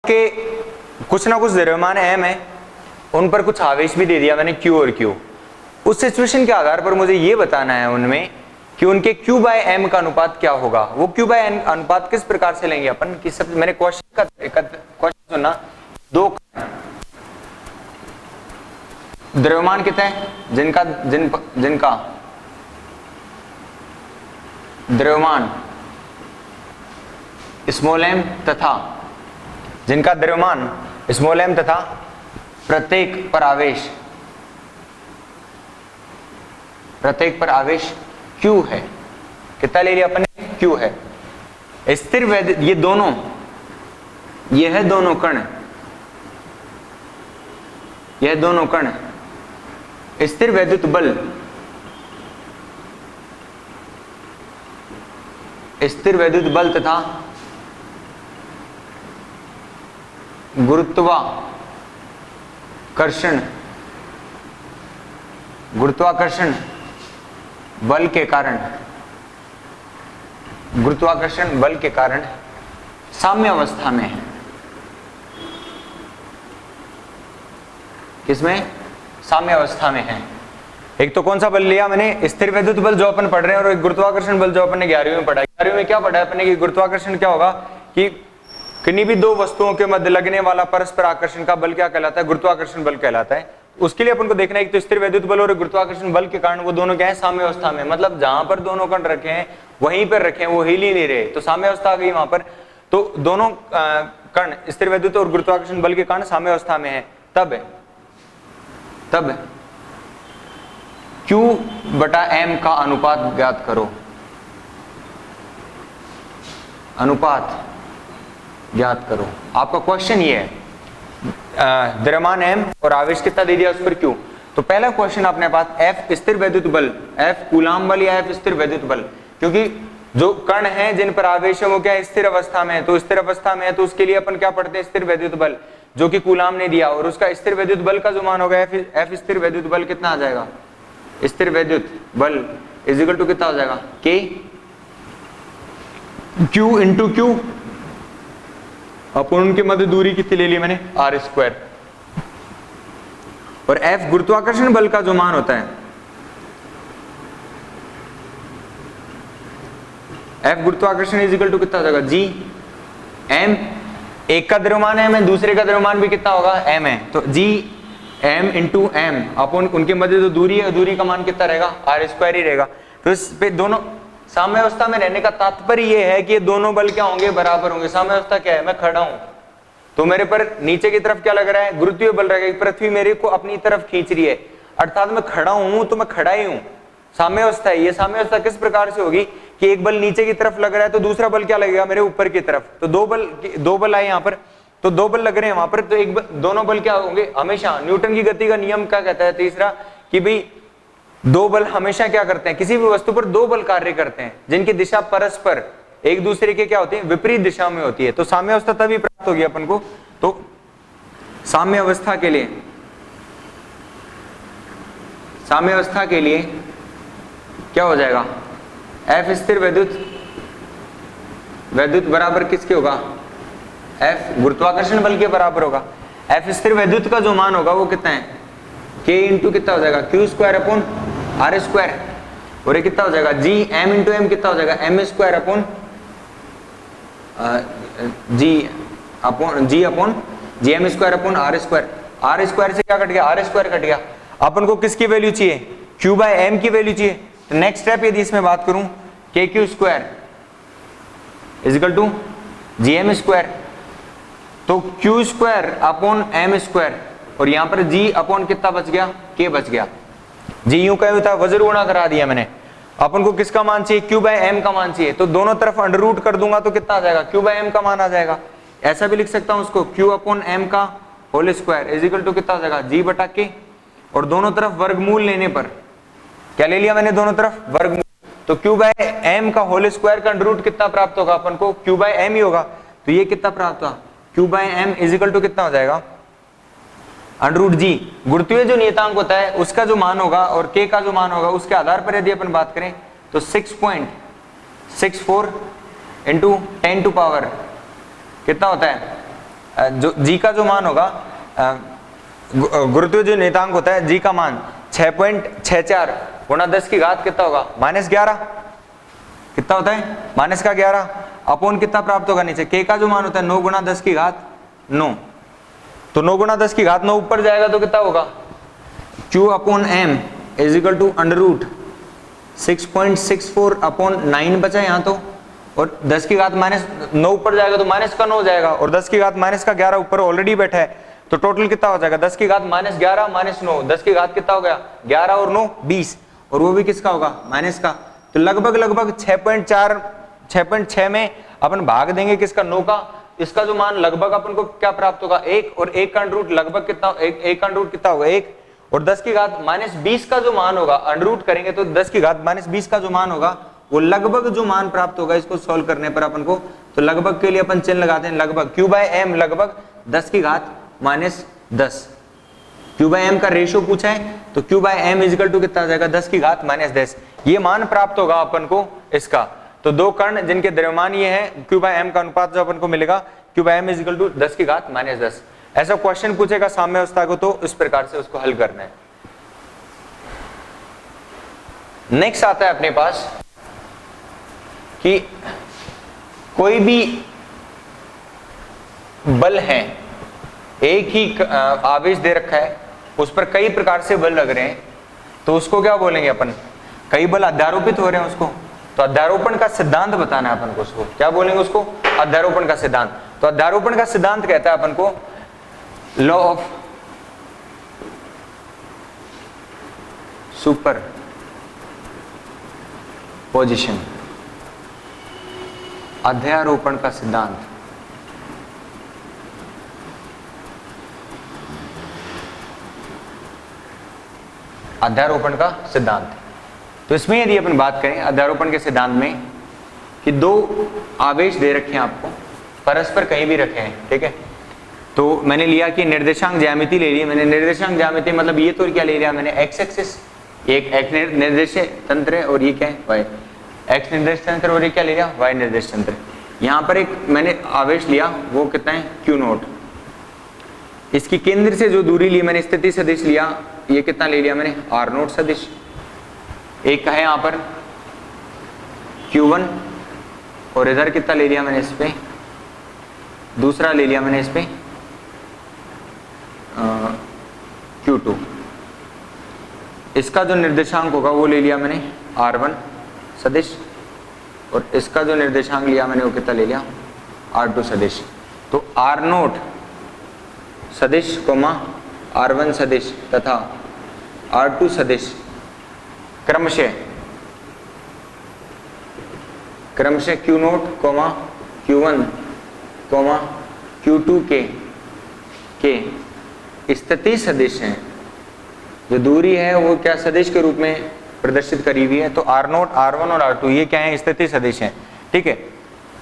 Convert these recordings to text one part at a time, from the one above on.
के कुछ ना कुछ द्रव्यमान m है, उन पर कुछ आवेश भी दे दिया मैंने q और q। उस सिचुएशन के आधार पर मुझे ये बताना है उनमें कि उनके q बाय m का अनुपात क्या होगा। वो q बाय m अनुपात किस प्रकार से लेंगे अपन कि सब मैंने क्वेश्चन सुनना। दो द्रव्यमान कितने हैं जिनका द्रव्यमान स्मॉल m तथा जिनका द्रव्यमान स्मॉल m तथा प्रत्येक पर आवेश q है। कितना ले लिया अपन ने? q है। स्थिर वैद्युत ये है दोनों कण स्थिर वैद्युत बल तथा गुरुत्वाकर्षण बल के कारण साम्य अवस्था में है। किसमें? साम्य अवस्था में है। एक तो कौन सा बल लिया मैंने? स्थिर वैद्युत बल जो अपन पढ़ रहे हैं, और एक गुरुत्वाकर्षण बल जो अपन ने 11वीं में पढ़ा है। 11वीं में क्या पढ़ा है अपन ने कि गुरुत्वाकर्षण क्या होगा कि किन्हीं भी दो वस्तुओं के मध्य लगने वाला परस्पर आकर्षण का बल क्या कहलाता है? गुरुत्वाकर्षण बल कहलाता है। उसके लिए अपन को देखना है कि तो स्थिर वैद्युत बल और गुरुत्वाकर्षण बल के कारण वो दोनों क्या है? साम्य अवस्था में। मतलब जहां पर दोनों कण रखे हैं वहीं पर रखे हैं, वो हिल ही नहीं रहे, तो साम्य अवस्था आ गई वहां पर। तो दोनों कण स्थिर वैद्युत और गुरुत्वाकर्षण बल के कारण साम्य अवस्था में है। तब Q बटा M का अनुपात ज्ञात करो। आपका क्वेश्चन ये है, द्रव्यमान m और आवेश कितना दे दिया उस पर q। तो पहला क्वेश्चन अपने पास F स्थिर वैद्युत बल, F कूलाम बल या F स्थिर वैद्युत बल, क्योंकि जो कण हैं जिन पर आवेश है वो क्या स्थिर अवस्था में है। तो स्थिर अवस्था में है तो उसके लिए अपन क्या पढ़ते हैं? स्थिर वैद्युत बल, जो कि कूलाम ने दिया, और उसका स्थिर वैद्युत बल का जो मान होगा F स्थिर वैद्युत बल कितना आ जाएगा? स्थिर वैद्युत बल इज इक्वल टू कितना हो जाएगा? K Q इंटू Q अपन उनके मध्य दूरी कितनी ले ली मैंने? r²। और F गुरुत्वाकर्षण बल का जो मान होता है, F गुरुत्वाकर्षण इज इक्वल टू कितना हो जाएगा? G M। एक का द्रव्यमान m है, दूसरे का द्रव्यमान भी कितना होगा? m है। तो G M इंटू M अपन उनके मध्य जो दूरी है, दूरी का मान कितना रहेगा? r² ही रहेगा। तो इस पे दोनों साम्य अवस्था में रहने का तात्पर्य ये है कि ये दोनों बल क्या होंगे? बराबर होंगे। साम्य अवस्था क्या है? मैं खड़ा हूं तो मेरे पर नीचे की तरफ क्या लग रहा है? गुरुत्वीय बल रहेगा। पृथ्वी मेरे को अपनी तरफ खींच रही है, अर्थात मैं खड़ा हूं तो मैं खड़ा ही हूं। साम्य अवस्था है। ये साम्य अवस्था किस प्रकार से होगी कि एक बल नीचे की तरफ लग रहा है तो दूसरा बल क्या लगेगा? मेरे ऊपर की तरफ। तो दो बल आए यहाँ पर, तो दो बल लग रहे हैं वहां पर, तो दोनों बल क्या होंगे? हमेशा न्यूटन की गति का नियम क्या कहता है? तीसरा कि भाई दो बल हमेशा क्या करते हैं? किसी भी वस्तु पर दो बल कार्य करते हैं जिनकी दिशा परस्पर एक दूसरे के क्या होती है? विपरीत दिशा में होती है। तो साम्य अवस्था तभी प्राप्त होगी अपन को। तो साम्य अवस्था के लिए क्या हो जाएगा? F स्थिर वैद्युत बराबर किसके होगा? F गुरुत्वाकर्षण बल के बराबर होगा। F स्थिर वैद्युत का जो मान होगा वो कितना है? K इंटू कितना हो जाएगा? Q² upon r²। और ये कितना हो जाएगा? G M इंटू M कितना हो जाएगा? M² upon G upon GM² upon r²। r² से क्या कट गया? r² कट गया। अपन को किसकी वैल्यू चाहिए? Q बाय M की वैल्यू चाहिए। तो नेक्स्ट स्टेप यदि इसमें बात करूं, KQ² is equal to GM², तो Q² अपॉन M², और यहां पर G अपॉन कितना बच गया? K बच गया। G यूं कहीं था, वज्र गुणा करा दिया मैंने। अपन को किसका मान चाहिए? Q बाय M का मान चाहिए। तो दोनों तरफ अंडर रूट कर दूंगा तो कितना आ जाएगा? Q बाय M का मान आ जाएगा। ऐसा भी लिख सकता हूं उसको, Q अपॉन M का whole square is equal to कितना हो जाएगा? G बटा K। और दोनों तरफ वर्गमूल लेने पर क्या ले लिया मैंने? दोनों तरफ वर्गमूल। तो Q बाय M का होल स्क्वायर का अंडर रूट कितना प्राप्त होगा अपन को? Q बाय M ही होगा। तो ये कितना प्राप्त हुआ? Q by M is equal to कितना हो जाएगा? अंडर रूट जी। गुरुत्वीय जो नियतांक होता है उसका जो मान होगा और K का जो मान होगा उसके आधार पर यदि अपन बात करें तो 6.64 इंटू 10 टू पावर कितना होता है? जो जी का जो मान होगा, गुरुत्वीय जो नियतांक होता है जी का मान 6.64 गुणा 10 की घात कितना होगा, -11, कितना होता है -11 अपॉन कितना प्राप्त होगा नीचे, के का जो मान होता है 9 गुणा 10 की घात 9, तो 9 गुणा 10 की घात 9 ऊपर जाएगा तो कितना होगा, Q upon m is equal to √6.64 upon 9 बचा यहाँ तो, और 10 की घात -9 ऊपर जाएगा तो माइनस का 9 हो जाएगा, और 10 की घात -11 ऊपर ऑलरेडी बैठा है, तो टोटल कितना हो जाएगा 10 की घात -11 -9, 10 की घात कितना हो गया 11 और 9 20, और वो भी किसका होगा माइनस का, तो लगभग 6.6 में अपन भाग देंगे किसका 9 का, इसका जो मान लगभग अपन को क्या प्राप्त होगा 1, और 1 का अंडर रूट लगभग कितना, 1 का अंडर रूट कितना होगा 1, और 10 की घात -20 का जो मान होगा अंडर रूट करेंगे तो 10 की घात -20 का जो मान होगा वो लगभग जो मान प्राप्त होगा इसको सॉल्व करने पर अपन को, तो लगभग के लिए अपन चिन्ह लगाते हैं लगभग, Q/m लगभग 10 की घात -10, Q/m का रेशियो पूछा है तो Q/m इजिकल टू कितना आ जाएगा 10 की घात -10, ये मान प्राप्त होगा अपन को इसका। तो दो कण जिनके द्रव्यमान ये है, Q/m का अनुपात जो अपन को मिलेगा Q/m इजिकल टू 10 की घात -10। ऐसा क्वेश्चन पूछेगा साम्यावस्था को तो इस प्रकार से उसको हल करना है। नेक्स्ट आता है अपने पास कि कोई भी बल है, एक ही आवेश दे रखा है, उस पर कई प्रकार से बल लग रहे हैं, तो उसको क्या बोलेंगे अपन, कई बल अध्यारोपित हो रहे हैं उसको, तो अध्यारोपण का सिद्धांत बताना है अपन को, उसको क्या बोलेंगे उसको अध्यारोपण का सिद्धांत। तो अध्यारोपण का सिद्धांत कहता है अपन को लॉ ऑफ सुपर पोजिशन, अध्यारोपण का सिद्धांत। अध्यारोपण का सिद्धांत, तो इसमें यदि अपन बात करें अध्यारोपण के सिद्धांत में कि दो आवेश दे रखे हैं आपको, परस्पर कहीं भी रखे हैं, ठीक है, तो मैंने लिया कि निर्देशांक ज्यामिति ले ली मैंने, निर्देशांक ज्यामिति मतलब ये तो क्या ले लिया मैंने, एक्स एक्सिस, एक एक्स निर्देश तंत्र है और ये क्या है वाई, एक्स निर्देश तंत्र, और ये क्या ले लिया वाई निर्देश तंत्र। यहाँ पर एक मैंने आवेश लिया वो कितना है Q0, इसकी केंद्र से जो दूरी ली मैंने स्थिति सदिश लिया, ये कितना ले लिया मैंने R0 सदिश, एक है यहाँ पर Q1 और इधर कितना ले लिया मैंने इस पे, दूसरा ले लिया मैंने इस पे Q2, इसका जो निर्देशांक होगा वो ले लिया मैंने R1 सदिश, और इसका जो निर्देशांक लिया मैंने वो कितना ले लिया R2 सदिश। तो R0 सदिश कोमा R1 सदिश तथा R2 सदिश क्रमशः Q0 coma Q1 coma Q2 के स्थिति सदिश हैं, जो दूरी है वो क्या सदिश के रूप में प्रदर्शित करी हुई है, तो R0 R1 और R2 ये क्या है स्थिति सदिश हैं, ठीक है।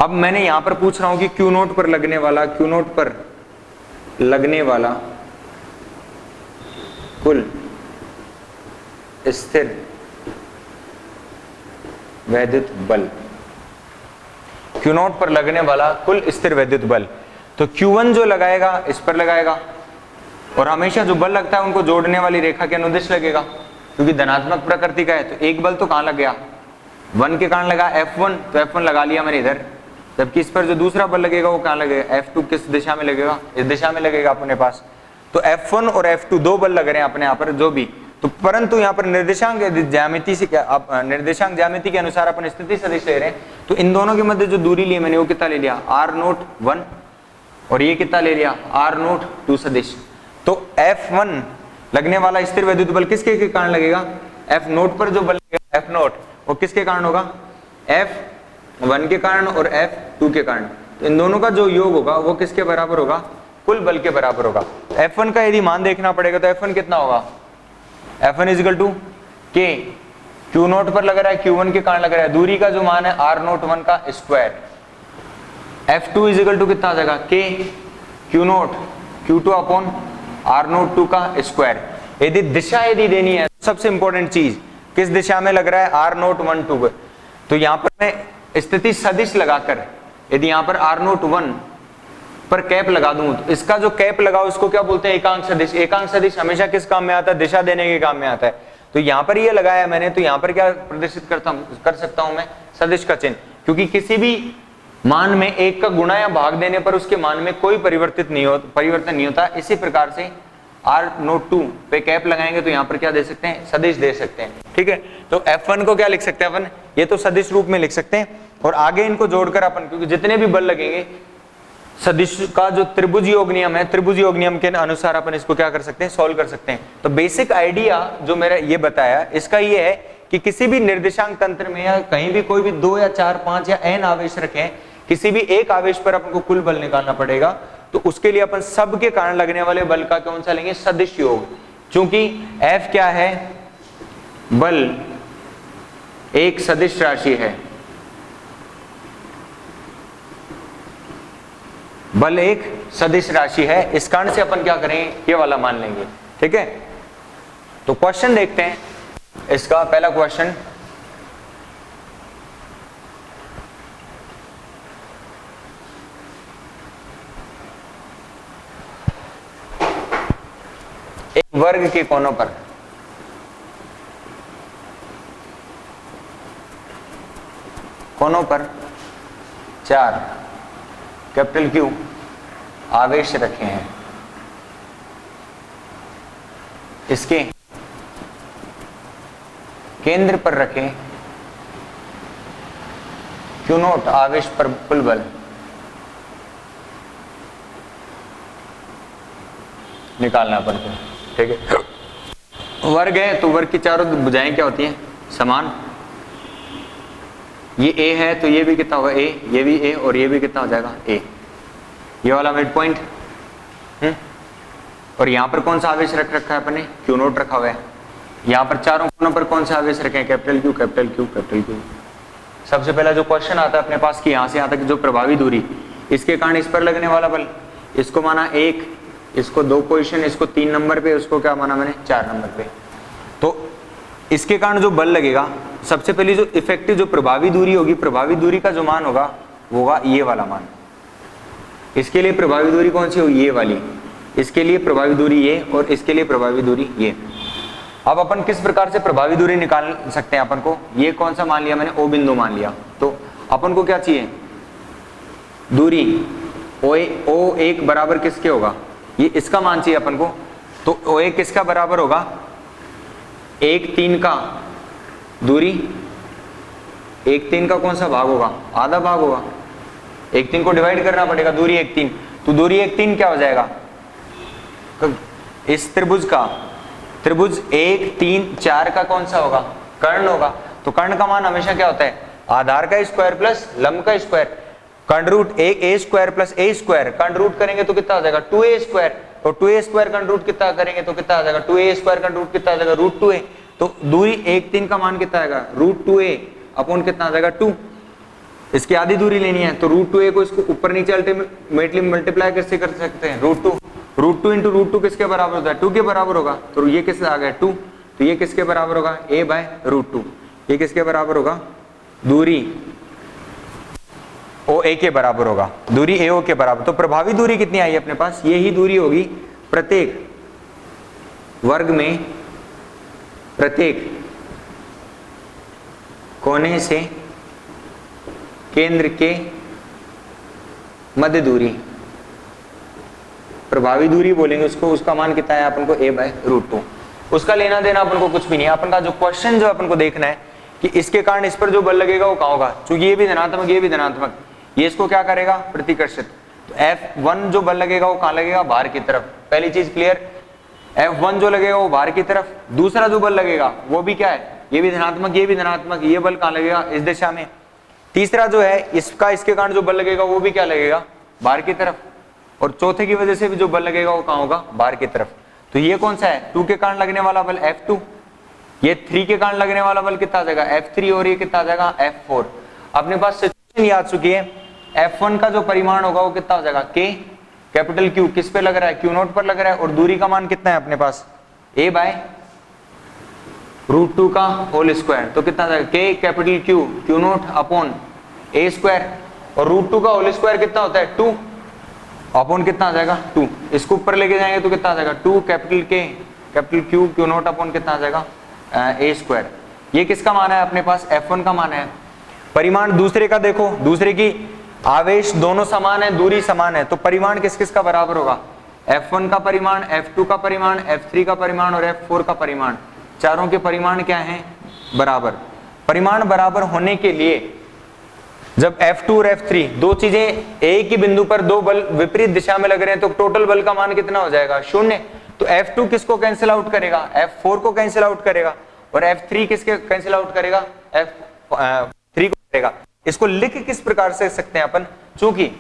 अब मैंने यहां पर पूछ रहा हूं कि Q0 पर लगने वाला कुल स्थिर वैद्युत बल, Q0 पर लगने वाला कुल स्थिर वैद्युत बल, तो Q1 जो लगाएगा इस पर लगाएगा, और हमेशा जो बल लगता है उनको जोड़ने वाली रेखा के अनुदिश लगेगा, क्योंकि धनात्मक प्रकृति का है, तो एक बल तो कहां लग गया 1 के कारण लगा F1, तो F1 लगा लिया मैंने इधर, जबकि इस पर जो दूसरा बल लगेगा वो कहां लगेगा F2, किस दिशा में लगेगा इस दिशा में लगेगा अपने पास, तो F1 और F2 दो बल लग रहे हैं अपने यहाँ पर जो भी, तो परंतु यहाँ पर निर्देशांक ज्यामिति से क्या, आप निर्देशांक ज्यामिति के अनुसार अपन स्थिति सदिश ले रहे हैं, तो इन दोनों के मध्य जो दूरी ली मैंने वो कितना ले लिया R0 1, और ये कितना ले लिया R0 2 सदिश। तो F1 लगने वाला स्थिर वैद्युत बल किसके के कारण लगेगा, F0 पर जो बल लगेगा F0 वो किसके कारण होगा F1 के कारण और F2 के कारण, तो इन दोनों का जो योग होगा वो किसके बराबर होगा, कुल बल के बराबर होगा। F1 का यदि मान देखना पड़ेगा तो F1 कितना होगा, F1 is equal to K, Q0 पर लग रहा है Q1 के कारण लग रहा है, दूरी का जो मान है R0 1 का स्क्वायर, F2 इजिकल टू कितना आ जाएगा K Q0 Q2 upon R0 2 का स्क्वायर। यदि दिशा यदि देनी है, सबसे इंपॉर्टेंट चीज किस दिशा में लग रहा है R0 1 2, तो यहां पर मैं स्थिति सदिश लगाकर यदि यहां पर R0 1 पर कैप लगा दूं तो इसका जो कैप लगाओ इसको क्या बोलते हैं, एकांक सदिश। एकांक सदिश हमेशा किस काम में आता है, दिशा देने के काम में आता है। तो यहाँ पर ये लगाया मैंने, तो यहाँ पर क्या प्रदर्शित कर सकता हूं मैं, सदिश का चिन्ह, क्योंकि किसी भी मान में एक का गुणा या भाग देने पर उसके मान में कोई परिवर्तन नहीं होता। इसी प्रकार से आर नोट 2 पे कैप लगाएंगे तो यहाँ पर क्या दे सकते हैं, सदिश दे सकते हैं। ठीक है, तो F1 को क्या लिख सकते हैं अपन, ये तो सदिश रूप में लिख सकते हैं। और आगे इनको जोड़कर अपन, क्योंकि जितने भी बल लगेंगे सदिश का जो त्रिभुज योग नियम है, त्रिभुज योग नियम के अनुसार अपन इसको क्या कर सकते हैं, सॉल्व कर सकते हैं। तो बेसिक आइडिया जो मेरा ये बताया इसका ये है कि किसी भी निर्देशांक तंत्र में या कहीं भी कोई भी 2 या 4 5 या n आवेश रखें, किसी भी एक आवेश पर अपन को कुल बल निकालना पड़ेगा। तो उसके लिए अपन सब के कारण लगने वाले बल का कौन सा लेंगे, सदिश योग। चूंकि F क्या है, बल एक सदिश राशि है, बल एक सदिश राशि है, इस कारण से अपन क्या करेंगे, ये वाला मान लेंगे। ठीक है, तो क्वेश्चन देखते हैं इसका। पहला क्वेश्चन, एक वर्ग के कोनों पर चार कैपिटल Q आवेश रखे हैं, इसके केंद्र पर रखें Q0 आवेश पर कुल बल निकालना अपन को। ठीक है, वर्ग है तो वर्ग की चारों भुजाएं क्या होती हैं, समान। ये A है तो ये भी कितना होगा A, ये भी A और ये भी कितना हो जाएगा A, ये वाला मिड पॉइंट। और यहाँ पर कौन सा आवेश रख रखा है अपने, Q0 रखा हुआ है। यहाँ पर चारों कोनों पर कौन सा आवेश रखे हैं, capital Q capital Q capital Q। सबसे पहला जो क्वेश्चन आता है अपने पास कि यहाँ से यहाँ तक जो प्रभावी दूरी, इसके कारण इस पर लगने वाला बल, इसको माना 1, इसको 2 पोजीशन, इसको 3 नंबर पे, उसको क्या माना मैंने 4 नंबर पे। तो इसके कारण जो बल लगेगा, सबसे पहले जो इफेक्टिव जो प्रभावी दूरी होगी, प्रभावी दूरी का जो मान होगा वो होगा ये वाला मान। इसके लिए प्रभावी दूरी कौन सी होगी, ये वाली। इसके लिए प्रभावी दूरी ये और इसके लिए प्रभावी दूरी ये। अब अपन किस प्रकार से प्रभावी दूरी निकाल सकते हैं अपन को, ये कौन सा मान लिया मैंने, O बिंदु मान लिया। तो अपन को क्या चाहिए, दूरी O1 बराबर किसके होगा, ये इसका मान चाहिए अपन को। तो O1 किसका बराबर होगा, 1/3 का दूरी, 1/3 का कौन सा भाग होगा, आधा भाग होगा। 1/3 को डिवाइड करना पड़ेगा, दूरी 1/3, तो दूरी 1/3 क्या हो जाएगा, इस त्रिभुज का, त्रिभुज 1 3 4 का कौन सा होगा, कर्ण होगा। तो कर्ण का मान हमेशा क्या होता है, आधार का स्क्वायर प्लस लंब का स्क्वायर। कर्ण root a square plus a square, कर्ण रूट करेंगे तो कितना आ जाएगा 2a स्क्वायर, और 2a स्क्वायर कर्ण रूट कितना करेंगे तो कितना आ जाएगा, 2a स्क्वायर कर्ण रूट कितना आ जाएगा, √2a। तो दूरी 1/3 का मान कितना आएगा, √2a अपॉन कितना आ जाएगा 2। इसकी आधी दूरी लेनी है तो √2a को इसको ऊपर नीचे अल्टीमेटली मल्टीप्लाई कैसे कर सकते हैं, √2 इंटू √2 किसके बराबर होता है, 2 के बराबर होगा। तो ये किससे आ गया 2, तो ये किसके बराबर होगा, a/√2। ये किसके बराबर होगा, दूरी OA के बराबर होगा, दूरी AO के बराबर। तो प्रभावी दूरी कितनी आई अपने पास, यही दूरी होगी प्रत्येक वर्ग में प्रत्येक कोने से केंद्र के मध्य दूरी, प्रभावी दूरी बोलेंगे उसको, उसका मान कितना है अपन को a/√2। उसका लेना देना अपन को कुछ भी नहीं है। अपन का जो क्वेश्चन जो अपन को देखना है कि इसके कारण इस पर जो बल लगेगा वो कहाँ होगा, क्योंकि ये भी धनात्मक ये भी धनात्मक, ये इसको क्या करेगा, प्रतिकर्षित। तो F1 जो बल लगेगा वो कहाँ लगेगा, बाहर की तरफ। पहली चीज क्लियर, F1 जो लगेगा वो बाहर की तरफ। दूसरा जो बल लगेगा वो भी क्या है, ये भी धनात्मक ये भी धनात्मक, ये बल कहाँ लगेगा, इस दिशा में। तीसरा जो है इसका, इसके कारण जो बल लगेगा वो भी क्या लगेगा, बाहर की तरफ। और चौथे की वजह से भी जो बल लगेगा वो कहाँ होगा, बाहर की तरफ। तो ये कौन सा है, 2 के कारण लगने वाला बल F2, ये 3 के कारण लगने वाला बल कितना आ जाएगा F3, और ये कितना आ जाएगा F4। अपने पास सिचुएशन याद चुकी है, F1 का जो परिमाण होगा वो कितना हो जाएगा K कैपिटल Q, किस पे लग रहा है, Q0 पर लग रहा है। और दूरी का मान कितना है अपने पास, a/√2 का होल स्क्वायर, तो कितना आ जाएगा K capital Q Q0 upon a square, और √2 का होल स्क्वायर कितना होता है 2। अपॉन कितना आ जाएगा 2, इसको ऊपर लेके जाएंगे तो कितना आ जाएगा 2 कैपिटल के capital Q Q not upon कितना आ जाएगा ए स्क्वायर। ये किसका मान है अपने पास F1 का मान है। परिमाण दूसरे का देखो, दूसरे की आवेश दोनों समान है, दूरी समान है, तो परिमाण किस किस का बराबर होगा, F1 का परिमाण, F2 का परिमाण, F3 का परिमाण और F4 का परिमाण, चारों के परिमाण क्या हैं बराबर। परिमाण बराबर होने के लिए जब F2 और F3 दो चीजें एक ही बिंदु पर दो बल विपरीत दिशा में लग रहे हैं तो टोटल बल का मान कितना हो जाएगा 0। तो F2 किसको कैंसिल आउट करेगा, F4 को कैंसिल आउट करेगा, और F3 किसके कैंसिल आउट करेगा, F3 को करेगा। इसको लिख किस प्रकार से सकते हैं अपन, चूंकि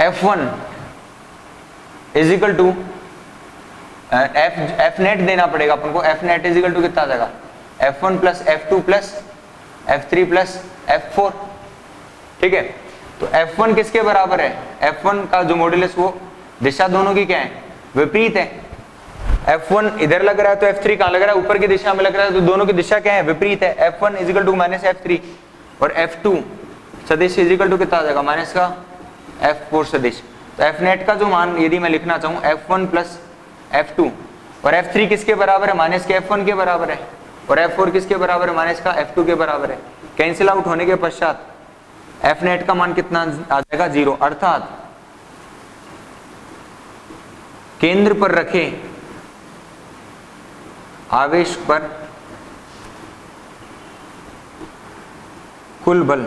F1 is equal to F net देना पड़ेगा अपन को, F net is equal to कितना आ जाएगा F1 plus F2 plus F3 plus F4, ठीक है। तो F1 किसके बराबर है, F1 का जो मॉड्यूलस वो दिशा दोनों की क्या है विपरीत है। F1 इधर लग रहा है तो F3 कहां लग रहा है ऊपर की दिशा में लग रहा है, तो दोनों की दिशा क्या है विपरीत है। F1 is equal to minus F3 और F2 सदिश इज इक्वल टू कितना आ जाएगा माइनस का F4 सदिश। तो F नेट का जो मान यदि मैं लिखना चाहूं F1 प्लस F2 और F3 किसके बराबर है माइनस के F1 के बराबर है, और F4 किसके बराबर है माइनस का F2 के बराबर है। कैंसिल आउट होने के पश्चात F नेट का मान कितना आ जाएगा 0, अर्थात केंद्र पर रखे आवेश पर कुल बल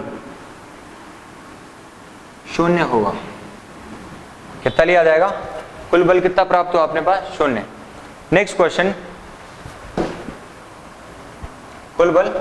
0 होगा। कितना लिया जाएगा, कुल बल कितना प्राप्त हुआ अपने पास 0। नेक्स्ट क्वेश्चन, कुल बल